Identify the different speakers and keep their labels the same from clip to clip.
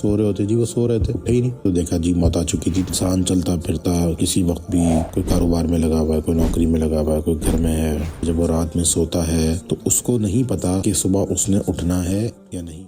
Speaker 1: سو رہے ہوتے جی وہ سو رہے تھے اٹھے ہی نہیں تو دیکھا جی موت آ چکی تھی. انسان چلتا پھرتا کسی وقت بھی کوئی کاروبار میں لگا ہوا ہے, کوئی نوکری میں لگا ہوا ہے, کوئی گھر میں ہے, جب وہ رات میں سوتا ہے تو اس کو نہیں پتا کہ صبح اس نے اٹھنا ہے یا نہیں.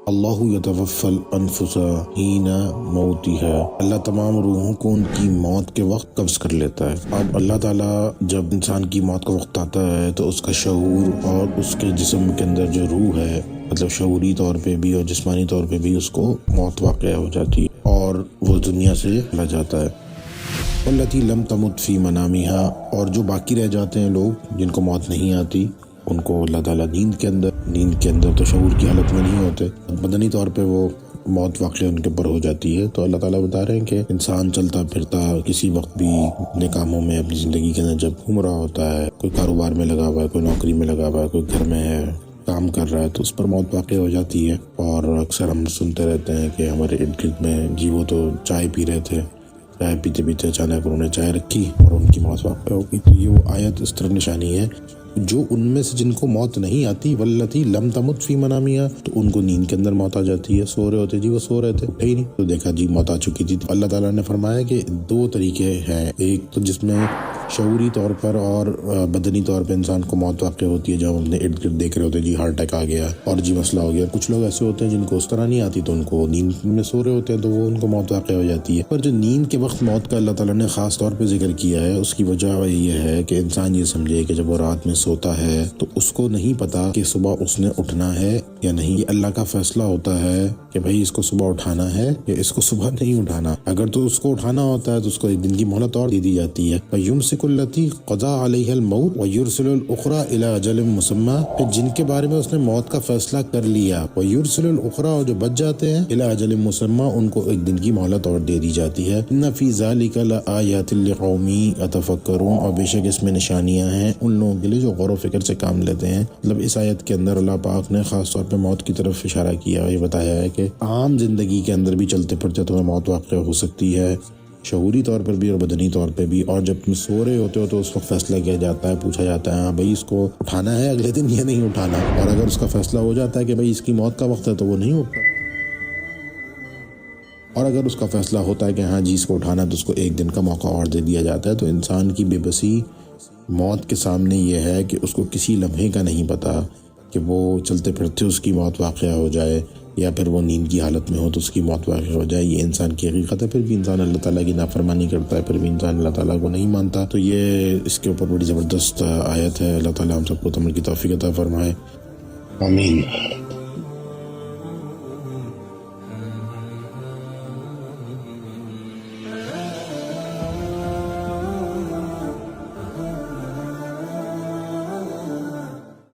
Speaker 1: اللہ یتوفی الانفس حین موتها, اللہ تمام روحوں کو ان کی موت کے وقت قبض کر لیتا ہے. اب اللہ تعالیٰ جب انسان کی موت کا وقت آتا ہے تو اس کا شعور اور اس کے جسم کے اندر جو روح ہے, مطلب شعوری طور پہ بھی اور جسمانی طور پہ بھی اس کو موت واقع ہو جاتی ہے اور وہ دنیا سے چلا جاتا ہے. واللتی لم تمت فی منامہا, اور جو باقی رہ جاتے ہیں لوگ جن کو موت نہیں آتی ان کو اللہ تعالیٰ نیند کے اندر تو شعور کی حالت میں نہیں ہوتے, بدنی طور پہ وہ موت واقع ان کے پر ہو جاتی ہے. تو اللہ تعالیٰ بتا رہے ہیں کہ انسان چلتا پھرتا کسی وقت بھی اپنے کاموں میں اپنی زندگی کے اندر جب گھوم رہا ہوتا ہے, کوئی کاروبار میں لگا ہوا ہے, کوئی نوکری میں لگا ہوا ہے, کوئی گھر میں ہے کام کر رہا ہے, تو اس پر موت واقع ہو جاتی ہے. اور اکثر ہم سنتے رہتے ہیں کہ ہمارے ارد گرد میں جی وہ تو چائے پی رہے تھے, چائے پیتے پیتے اچانک انہوں نے چائے رکھی اور ان کی موت واقع ہو گئی. تو یہ وہ آیت اس طرح نشانی ہے جو ان میں سے جن کو موت نہیں آتی واللتی لم تمت فی منامہا, تو ان کو نیند کے اندر موت آ جاتی ہے. سو رہے ہوتے جی وہ سو رہے تھے اٹھے ہی نہیں تو دیکھا جی موت آ چکی تھی. اللہ تعالیٰ نے فرمایا کہ دو طریقے ہیں, ایک تو جس میں شعوری طور پر اور بدنی طور پہ انسان کو موت واقع ہوتی ہے جب ہم اپنے ارد گرد دیکھ رہے ہوتے جی ہارٹ اٹیک آ گیا اور جی مسئلہ ہو گیا. کچھ لوگ ایسے ہوتے ہیں جن کو اس طرح نہیں آتی تو ان کو نیند میں سو رہے ہوتے ہیں تو وہ ان کو موت واقع ہو جاتی ہے. پر جو نیند کے وقت موت کا اللہ تعالیٰ نے خاص طور پہ ذکر کیا ہے اس کی وجہ یہ ہے کہ انسان یہ سمجھے کہ جب وہ رات میں سوتا ہے تو اس کو نہیں پتا کہ صبح اس نے اٹھنا ہے یا نہیں. یہ اللہ کا فیصلہ ہوتا ہے کہ بھائی اس کو صبح اٹھانا ہے یا اس کو صبح نہیں اٹھانا. اگر تو اس کو اٹھانا ہوتا ہے تو اس کو ایک دن کی مہلت اور دے دی جاتی ہے. فَيُمْسِكُ الَّتِي قَضَىٰ عَلَيْهَا الْمَوْتَ وَيُرْسِلُ الْأُخْرَىٰ إِلَىٰ أَجَلٍ مُّسَمًّى, پھر جن کے بارے میں اس نے موت کا فیصلہ کر لیا وَيُرْسِلُ الْأُخْرَىٰ, اور جو بچ جاتے ہیں إِلَىٰ أَجَلٍ مُّسَمًّى, ان کو ایک دن کی مہلت اور دے دی جاتی ہے. إِنَّ فِي ذَلِكَ لَآيَاتٍ لِقَوْمٍ يَتَفَكَّرُونَ, اور بے شک اس میں نشانیاں ہیں ان لوگوں کے لیے جو غور و فکر سے کام لیتے ہیں. مطلب اس آیت کے اندر اللہ پاک نے خاص طور پہ موت کی طرف اشارہ کیا, یہ بتایا ہے کہ عام زندگی کے اندر بھی چلتے پھرتے تمہیں موت واقع ہو سکتی ہے, شعوری طور پر بھی اور بدنی طور پہ بھی. اور جب تم سو رہے ہوتے ہو تو اس وقت فیصلہ کیا جاتا ہے, پوچھا جاتا ہے ہاں بھائی اس کو اٹھانا ہے اگلے دن یا نہیں اٹھانا. اور اگر اس کا فیصلہ ہو جاتا ہے کہ بھائی اس کی موت کا وقت ہے تو وہ نہیں اٹھتا, اور اگر اس کا فیصلہ ہوتا ہے کہ ہاں جی اس کو اٹھانا ہے تو اس کو ایک دن کا موقع اور دے دیا جاتا ہے. تو انسان کی بے بسی موت کے سامنے یہ ہے کہ اس کو کسی لمحے کا نہیں پتا کہ وہ چلتے پھرتے اس کی موت واقع ہو جائے یا پھر وہ نیند کی حالت میں ہو تو اس کی موت واقع ہو جائے. یہ انسان کی حقیقت ہے. پھر بھی انسان اللہ تعالیٰ کی نافرمانی کرتا ہے, پھر بھی انسان اللہ تعالیٰ کو نہیں مانتا. تو یہ اس کے اوپر بڑی زبردست آیت ہے. اللہ تعالیٰ ہم سب کو عمل کی توفیق عطا فرمائے. آمین.